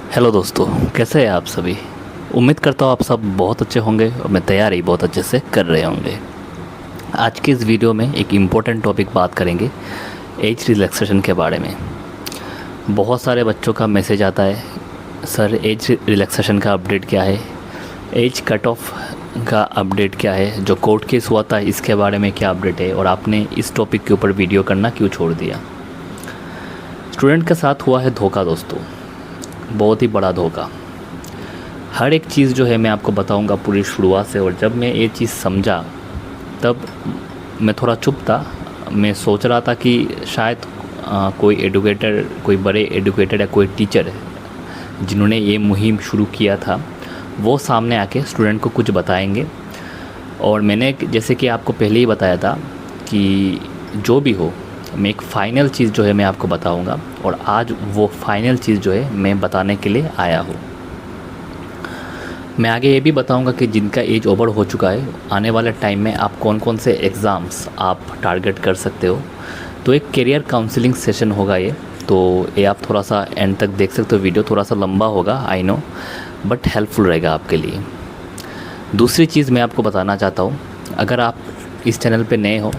Hello दोस्तों, कैसे हैं आप सभी। उम्मीद करता हूँ आप सब बहुत अच्छे होंगे और मैं तैयारी बहुत अच्छे से कर रहे होंगे। आज के इस वीडियो में एक इम्पोर्टेंट टॉपिक बात करेंगे, एज रिलैक्सेशन के बारे में। बहुत सारे बच्चों का मैसेज आता है, सर एज रिलैक्सेशन का अपडेट क्या है, एज कट ऑफ का अपडेट क्या है, जो कोर्ट केस हुआ था इसके बारे में क्या अपडेट है, और आपने इस टॉपिक के ऊपर वीडियो करना क्यों छोड़ दिया। स्टूडेंट के साथ हुआ है धोखा दोस्तों, बहुत ही बड़ा धोखा। हर एक चीज़ जो है मैं आपको बताऊंगा पूरी शुरुआत से। और जब मैं ये चीज़ समझा तब मैं थोड़ा चुप था। मैं सोच रहा था कि शायद कोई एडुकेटर, कोई बड़े एडुकेटर या कोई टीचर जिन्होंने ये मुहिम शुरू किया था वो सामने आके स्टूडेंट को कुछ बताएंगे। और मैंने जैसे कि आपको पहले ही बताया था कि जो भी हो मैं एक फ़ाइनल चीज़ जो है मैं आपको बताऊंगा, और आज वो फाइनल चीज़ जो है मैं बताने के लिए आया हूँ। मैं आगे ये भी बताऊंगा कि जिनका एज ओवर हो चुका है आने वाले टाइम में आप कौन कौन से एग्ज़ाम्स आप टारगेट कर सकते हो। तो एक करियर काउंसलिंग सेशन होगा ये, तो ये आप थोड़ा सा एंड तक देख सकते हो। वीडियो थोड़ा सा लंबा होगा आई नो, बट हेल्पफुल रहेगा आपके लिए। दूसरी चीज़ मैं आपको बताना चाहता हूँ, अगर आप इस चैनल पे नए हो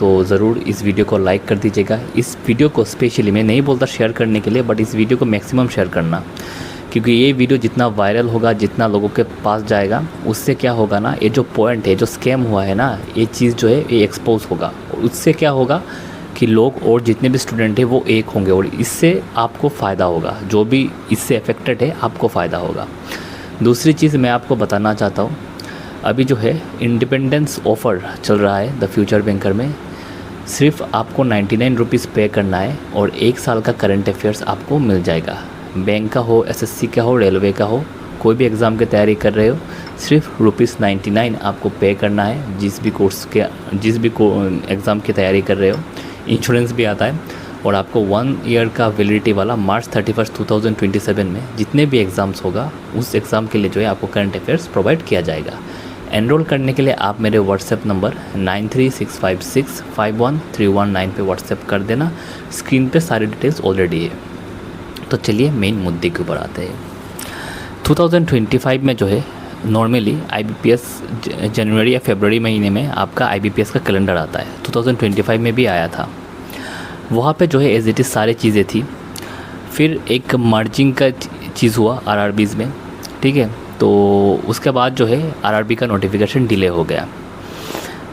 तो ज़रूर इस वीडियो को लाइक कर दीजिएगा। इस वीडियो को स्पेशली मैं नहीं बोलता शेयर करने के लिए, बट इस वीडियो को मैक्सिमम शेयर करना, क्योंकि ये वीडियो जितना वायरल होगा, जितना लोगों के पास जाएगा, उससे क्या होगा ना, ये जो पॉइंट है, जो स्कैम हुआ है ना, ये चीज़ जो है ये एक्सपोज होगा। और उससे क्या होगा कि लोग और जितने भी स्टूडेंट हैं वो एक होंगे, और इससे आपको फ़ायदा होगा। जो भी इससे अफेक्टेड है आपको फ़ायदा होगा। दूसरी चीज़ मैं आपको बताना चाहता हूँ, अभी जो है इंडिपेंडेंस ऑफ़र चल रहा है द फ्यूचर बैंकर में। सिर्फ आपको 99 रुपीज़ पे करना है और 1 साल का करंट अफेयर्स आपको मिल जाएगा। बैंक का हो, एसएससी का हो, रेलवे का हो, कोई भी एग्ज़ाम की तैयारी कर रहे हो, सिर्फ ₹99 आपको पे करना है। जिस भी एग्ज़ाम की तैयारी कर रहे हो, इंश्योरेंस भी आता है, और आपको 1 ईयर का वैलिडिटी वाला मार्च 31 2027 में जितने भी एग्ज़ाम्स होगा उस एग्ज़ाम के लिए जो है आपको करंट अफेयर्स प्रोवाइड किया जाएगा। एनरोल करने के लिए आप मेरे व्हाट्सएप नंबर 9365651319 पे व्हाट्सएप कर देना। स्क्रीन पे सारी डिटेल्स ऑलरेडी है। तो चलिए मेन मुद्दे के ऊपर आते हैं। 2025 में जो है नॉर्मली आईबीपीएस जनवरी या फरवरी महीने में आपका आईबीपीएस का कैलेंडर आता है। 2025 में भी आया था। वहाँ पे जो है एज इट इज़ सारी चीज़ें थी। फिर एक मर्जिंग का चीज़ हुआ आरआरबीज़ में, ठीक है। तो उसके बाद जो है आरआरबी का नोटिफिकेशन डिले हो गया।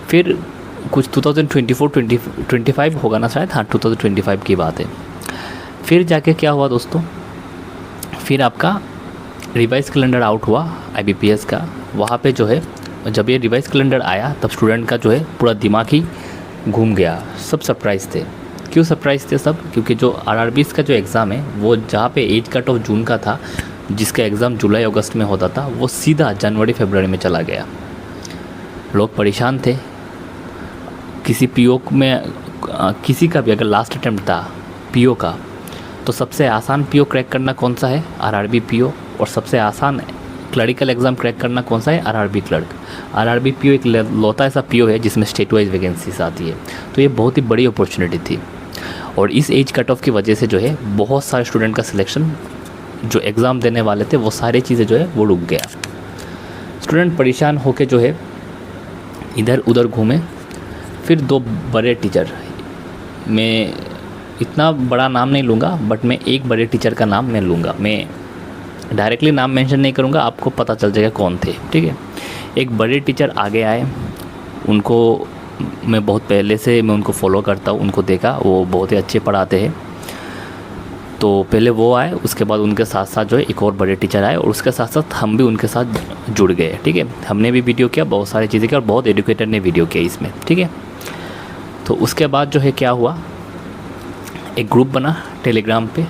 फिर कुछ 2024-25 होगा ना शायद, हाँ 2025 की बात है। फिर जाके क्या हुआ दोस्तों, फिर आपका रिवाइज कैलेंडर आउट हुआ आईबीपीएस का। वहाँ पे जो है जब ये रिवाइज कैलेंडर आया तब स्टूडेंट का जो है पूरा दिमाग ही घूम गया। सब सरप्राइज़ थे। क्यों सरप्राइज़ थे सब? क्योंकि जो आरआरबीज़ का जो एग्ज़ाम है वो जहाँ पे एज कट ऑफ जून का था, जिसका एग्ज़ाम जुलाई अगस्त में होता था, वो सीधा जनवरी फरवरी में चला गया। लोग परेशान थे। किसी पीओ में किसी का भी अगर लास्ट अटेम्प्ट था पीओ का, तो सबसे आसान पीओ क्रैक करना कौन सा है? RRB PO. और सबसे आसान क्लरिकल एग्ज़ाम क्रैक करना कौन सा है? RRB clerk. आरआरबी पीओ एक लौता ऐसा पीओ है जिसमें स्टेट वाइज वैकेंसीज आती है। तो ये बहुत ही बड़ी अपॉर्चुनिटी थी, और इस एज कट ऑफ की वजह से जो है बहुत सारे स्टूडेंट का सिलेक्शन जो एग्ज़ाम देने वाले थे वो सारी चीज़ें जो है वो रुक गया। स्टूडेंट परेशान होके जो है इधर उधर घूमे। फिर 2 बड़े टीचर, मैं इतना बड़ा नाम नहीं लूँगा, बट मैं एक बड़े टीचर का नाम मैं लूँगा। मैं डायरेक्टली नाम मेंशन नहीं करूँगा, आपको पता चल जाएगा कौन थे, ठीक है। एक बड़े टीचर आगे आए, उनको मैं बहुत पहले से मैं उनको फॉलो करता हूँ, उनको देखा, वो बहुत ही अच्छे पढ़ाते हैं। तो पहले वो आए, उसके बाद उनके साथ साथ जो है एक और बड़े टीचर आए, और उसके साथ साथ हम भी उनके साथ जुड़ गए, ठीक है। हमने भी वीडियो किया, बहुत सारी चीज़ें की, और बहुत एडुकेटर ने वीडियो किया इसमें, ठीक है। तो उसके बाद जो है क्या हुआ, एक ग्रुप बना टेलीग्राम पे।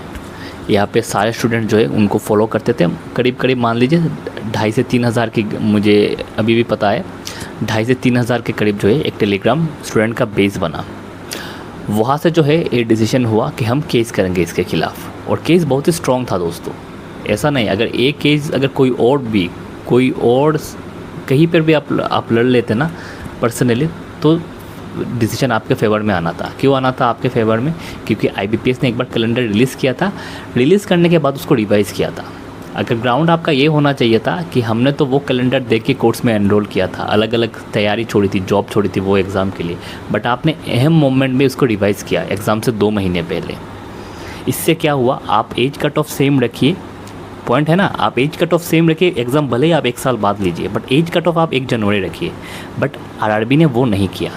यहाँ पे सारे स्टूडेंट जो है उनको फॉलो करते थे। करीब करीब मान लीजिए 2,500 से 3,000 की, मुझे अभी भी पता है 2,500 से 3,000 के करीब जो है एक टेलीग्राम स्टूडेंट का बेस बना। वहाँ से जो है ये डिसीजन हुआ कि हम केस करेंगे इसके ख़िलाफ़, और केस बहुत ही स्ट्रॉन्ग था दोस्तों। ऐसा नहीं, अगर एक केस अगर कोई और कहीं पर भी आप लड़ लेते ना पर्सनली, तो डिसीजन आपके फेवर में आना था। क्यों आना था आपके फेवर में? क्योंकि आईबीपीएस ने एक बार कैलेंडर रिलीज़ किया था, रिलीज़ करने के बाद उसको रिवाइज़ किया था। अगर ग्राउंड आपका ये होना चाहिए था कि हमने तो वो कैलेंडर देख के कोर्स में एनरोल किया था, अलग अलग तैयारी छोड़ी थी, जॉब छोड़ी थी वो एग्ज़ाम के लिए, बट आपने अहम मोमेंट में उसको रिवाइज़ किया एग्ज़ाम से 2 महीने पहले। इससे क्या हुआ, आप एज कट ऑफ सेम रखिए, पॉइंट है ना, आप एज कट ऑफ सेम रखिए, एग्ज़ाम भले ही आप 1 साल बाद लीजिए, बट एज कट ऑफ आप 1 जनवरी रखिए। बट आरआरबी ने वो नहीं किया।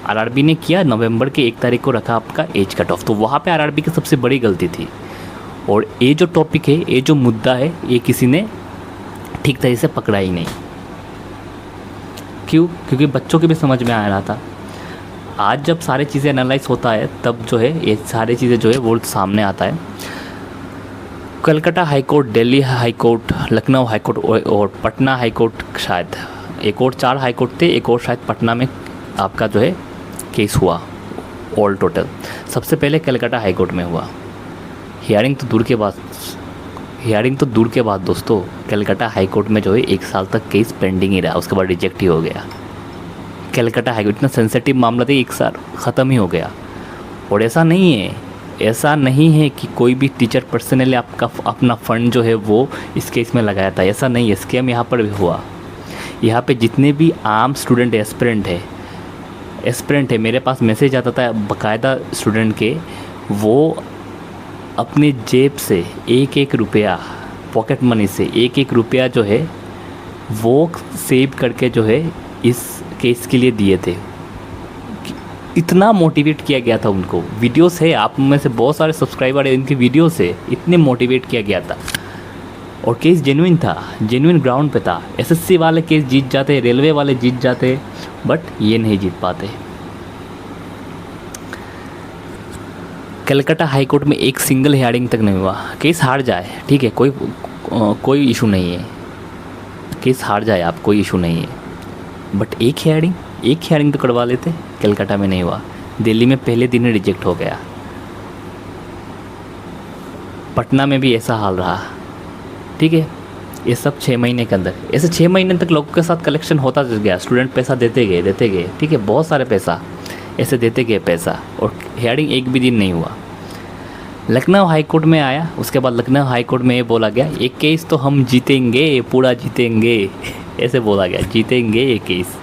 आरआरबी ने किया नवंबर के 1 तारीख को रखा आपका एज कट ऑफ, तो वहाँ पे आरआरबी की सबसे बड़ी गलती थी। और ये जो टॉपिक है, ये जो मुद्दा है, ये किसी ने ठीक तरह से पकड़ा ही नहीं। क्यों? क्योंकि बच्चों के भी समझ में आ रहा था। आज जब सारी चीज़ें एनालाइज होता है तब जो है ये सारी चीज़ें जो है वो सामने आता है। Calcutta high court, Delhi high court, Lucknow high court और पटना हाई कोर्ट, शायद एक और 4 हाई कोर्ट थे, एक और शायद पटना में आपका जो है केस हुआ ऑल टोटल। सबसे पहले कलकत्ता हाई कोर्ट में हुआ। हियरिंग तो दूर के बाद दोस्तों, कलकत्ता हाई कोर्ट में जो है 1 साल तक केस पेंडिंग ही रहा, उसके बाद रिजेक्ट ही हो गया। कलकत्ता हाई कोर्ट इतना सेंसिटिव मामला था, 1 साल ख़त्म ही हो गया। और ऐसा नहीं है कि कोई भी टीचर पर्सनली आपका अपना फ़ंड जो है वो इस केस में लगाया था, ऐसा नहीं है। स्कैम यहाँ पर भी हुआ। यहाँ पे जितने भी आम स्टूडेंट एस्पिरेंट है, मेरे पास मैसेज आता था बाकायदा स्टूडेंट के, वो अपने जेब से 1-1 रुपया, पॉकेट मनी से 1-1 रुपया जो है वो सेव करके जो है इस केस के लिए दिए थे। इतना मोटिवेट किया गया था उनको। वीडियोस है, आप में से बहुत सारे सब्सक्राइबर है, इनकी वीडियो से इतने मोटिवेट किया गया था। और केस जेन्युइन था, जेन्युइन ग्राउंड पे था। एसएससी वाले केस जीत जाते, रेलवे वाले जीत जाते, बट ये नहीं जीत पाते। कलकत्ता हाई कोर्ट में एक सिंगल हियरिंग तक नहीं हुआ। केस हार जाए, ठीक है, कोई इशू नहीं है, केस हार जाए आप, कोई इशू नहीं है, बट एक हियरिंग तो करवा लेते। कलकत्ता में नहीं हुआ, दिल्ली में पहले दिन ही रिजेक्ट हो गया, पटना में भी ऐसा हाल रहा, ठीक है। ये सब 6 महीने के अंदर, ऐसे 6 महीने तक लोगों के साथ कलेक्शन होता गया, स्टूडेंट पैसा देते गए, ठीक है, बहुत सारे पैसा ऐसे देते गए पैसा, और हियरिंग एक भी दिन नहीं हुआ। लखनऊ हाई कोर्ट में आया, उसके बाद लखनऊ हाई कोर्ट में ये बोला गया एक केस तो हम जीतेंगे, पूरा जीतेंगे ऐसे बोला गया, जीतेंगे ये केस।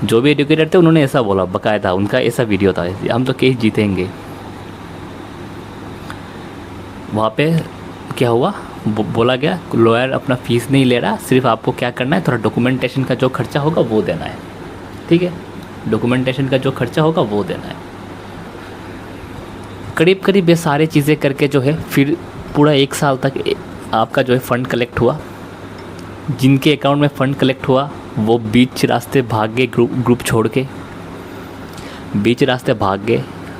जो भी एजुकेटर थे उन्होंने ऐसा बोला, बकायदा उनका ऐसा वीडियो था, हम तो केस जीतेंगे। वहाँ पे क्या हुआ, बोला गया लॉयर अपना फीस नहीं ले रहा, सिर्फ आपको क्या करना है, थोड़ा डॉक्यूमेंटेशन का जो खर्चा होगा वो देना है, ठीक है, डॉक्यूमेंटेशन का जो खर्चा होगा वो देना है। करीब ये सारी चीज़ें करके जो है फिर पूरा 1 साल तक आपका जो है फ़ंड कलेक्ट हुआ। जिनके अकाउंट में फ़ंड कलेक्ट हुआ वो बीच रास्ते भाग गए, ग्रुप छोड़ के,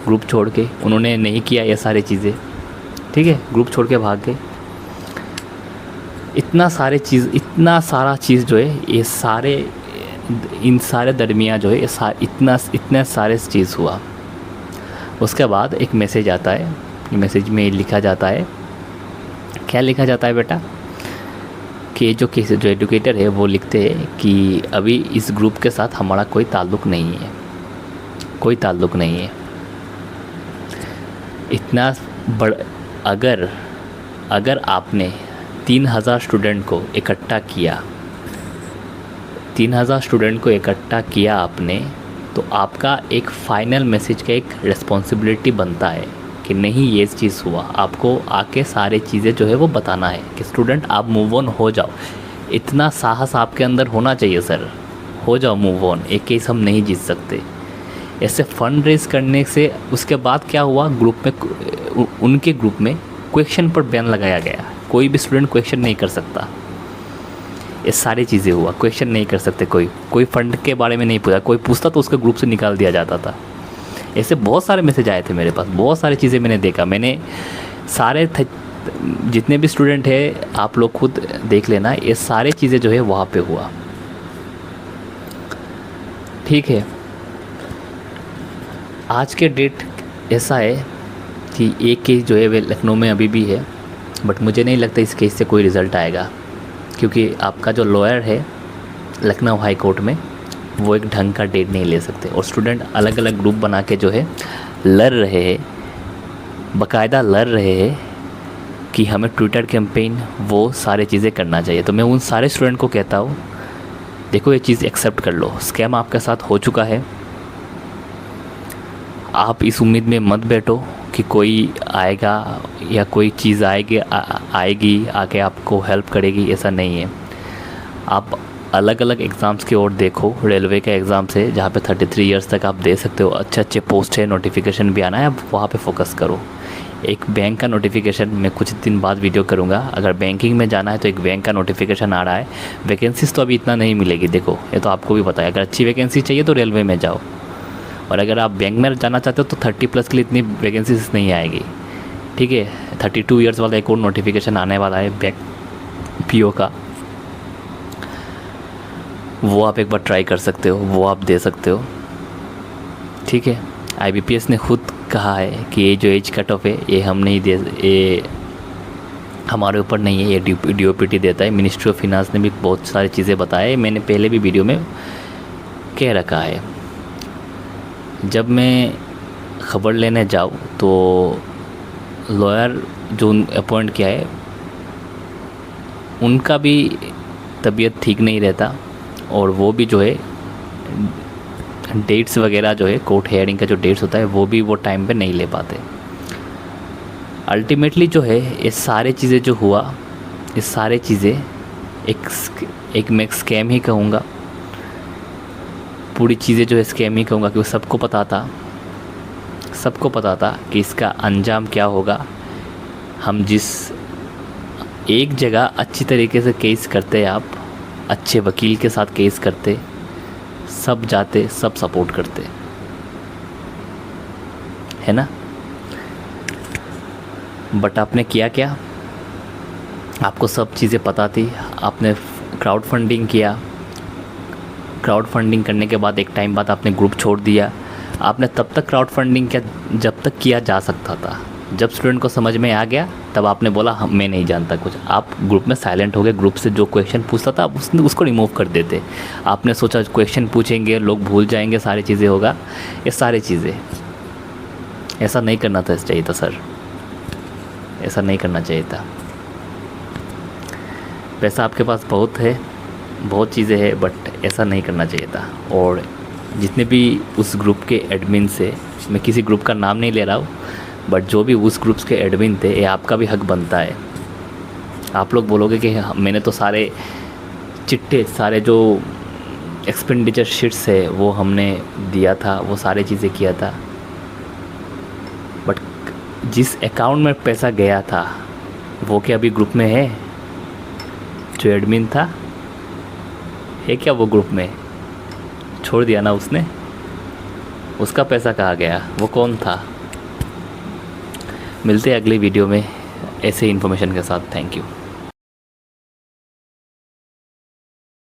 ग्रुप छोड़ के उन्होंने नहीं किया ये सारी चीज़ें, ठीक है, ग्रुप छोड़ के भाग गए। इतना सारा चीज़ जो है ये इन सारे दरमियान जो है इतना सारे चीज़ हुआ। उसके बाद एक मैसेज आता है, मैसेज में लिखा जाता है, क्या लिखा जाता है बेटा, कि जो एजुकेटर है वो लिखते हैं कि अभी इस ग्रुप के साथ हमारा कोई ताल्लुक़ नहीं है, इतना अगर आपने 3000 स्टूडेंट को इकट्ठा किया आपने, तो आपका एक फ़ाइनल मैसेज का एक रिस्पॉन्सिबिलिटी बनता है कि नहीं ये चीज़ हुआ, आपको आके सारी चीज़ें जो है वो बताना है कि स्टूडेंट आप मूव ऑन हो जाओ। इतना साहस आपके अंदर होना चाहिए सर, हो जाओ मूव ऑन, एक केस हम नहीं जीत सकते। ऐसे फ़ंड रेज करने से उसके बाद क्या हुआ, उनके ग्रुप में क्वेश्चन पर बैन लगाया गया, कोई भी स्टूडेंट क्वेश्चन नहीं कर सकता। ये सारी चीज़ें हुआ, क्वेश्चन नहीं कर सकते, कोई फ़ंड के बारे में नहीं पूछा, कोई पूछता तो उसके ग्रुप से निकाल दिया जाता था। ऐसे बहुत सारे मैसेज आए थे मेरे पास, बहुत सारी चीज़ें मैंने देखा, मैंने सारे जितने भी स्टूडेंट हैं आप लोग खुद देख लेना, ये सारी चीज़ें जो है वहाँ पे हुआ, ठीक है। आज के डेट ऐसा है कि एक केस जो है वे लखनऊ में अभी भी है, बट मुझे नहीं लगता इस केस से कोई रिज़ल्ट आएगा, क्योंकि आपका जो लॉयर है लखनऊ हाई कोर्ट में वो एक ढंग का डेट नहीं ले सकते, और स्टूडेंट अलग अलग ग्रुप बना के जो है लड़ रहे हैं, बाकायदा लड़ रहे हैं कि हमें ट्विटर कैंपेन वो सारी चीज़ें करना चाहिए। तो मैं उन सारे स्टूडेंट को कहता हूँ, देखो ये चीज़ एक्सेप्ट कर लो, स्कैम आपके साथ हो चुका है। आप इस उम्मीद में मत बैठो कि कोई आएगा या कोई चीज़ आएगी आके आपको हेल्प करेगी, ऐसा नहीं है। आप अलग अलग एग्ज़ाम्स की ओर देखो, रेलवे के एग्ज़ाम से जहाँ पे 33 इयर्स तक आप दे सकते हो, अच्छे अच्छे पोस्ट है, नोटिफिकेशन भी आना है, आप वहाँ पे फोकस करो। एक बैंक का नोटिफिकेशन मैं कुछ दिन बाद वीडियो करूँगा, अगर बैंकिंग में जाना है तो एक बैंक का नोटिफिकेशन आ रहा है। वैकेंसीज़ तो अभी इतना नहीं मिलेगी, देखो ये तो आपको भी पता है। अगर अच्छी वैकेंसी चाहिए तो रेलवे में जाओ, और अगर आप बैंक में जाना चाहते हो तो 30+ के लिए इतनी वैकेंसीज नहीं आएगी, ठीक है। 32 इयर्स वाला एक और नोटिफिकेशन आने वाला है बैंक पीओ का, वो आप एक बार ट्राई कर सकते हो, वो आप दे सकते हो, ठीक है। IBPS ने खुद कहा है कि ये जो एज कट ऑफ है ये हम नहीं दे, ये हमारे ऊपर नहीं है, ये DOPT देता है। मिनिस्ट्री ऑफ फिनांस ने भी बहुत सारी चीज़ें बताए, मैंने पहले भी वीडियो में कह रखा है। जब मैं ख़बर लेने जाऊँ तो लॉयर जो अपॉइंट किया है उनका भी तबीयत ठीक नहीं रहता, और वो भी जो है डेट्स वगैरह जो है कोर्ट हेयरिंग का जो डेट्स होता है वो भी वो टाइम पे नहीं ले पाते। अल्टीमेटली जो है ये सारे चीज़ें जो हुआ, ये सारे चीज़ें एक मैं स्कैम ही कहूँगा, पूरी चीज़ें जो है स्कैम ही कहूँगा, क्योंकि सबको पता था कि इसका अंजाम क्या होगा। हम जिस एक जगह अच्छी तरीके से केस करते, आप अच्छे वकील के साथ केस करते, सब जाते, सब सपोर्ट करते, है ना। बट आपने किया क्या, आपको सब चीज़ें पता थी, आपने क्राउड फंडिंग किया, क्राउड फंडिंग करने के बाद एक टाइम बाद आपने ग्रुप छोड़ दिया। आपने तब तक क्राउड फंडिंग किया जब तक किया जा सकता था, जब स्टूडेंट को समझ में आ गया तब आपने बोला मैं नहीं जानता कुछ। आप ग्रुप में साइलेंट हो गए, ग्रुप से जो क्वेश्चन पूछता था उसको रिमूव कर देते। आपने सोचा क्वेश्चन पूछेंगे, लोग भूल जाएंगे, सारी चीज़ें होगा, ये सारी चीज़ें ऐसा नहीं करना चाहिए था सर, ऐसा नहीं करना चाहिए था। पैसा आपके पास बहुत है, बहुत चीज़ें हैं, बट ऐसा नहीं करना चाहिए था। और जितने भी उस ग्रुप के एडमिन से, मैं किसी ग्रुप का नाम नहीं ले रहा हूँ, बट जो भी उस ग्रुप्स के एडमिन थे, ये आपका भी हक बनता है। आप लोग बोलोगे कि मैंने तो सारे चिट्टे, सारे जो एक्सपेंडिचर शीट्स है वो हमने दिया था, वो सारी चीज़ें किया था, बट जिस अकाउंट में पैसा गया था वो क्या अभी ग्रुप में है? जो एडमिन था है क्या वो ग्रुप में? छोड़ दिया ना उसने, उसका पैसा कहाँ गया? वो कौन था? मिलते हैं अगली वीडियो में ऐसे इन्फॉर्मेशन के साथ। Thank you.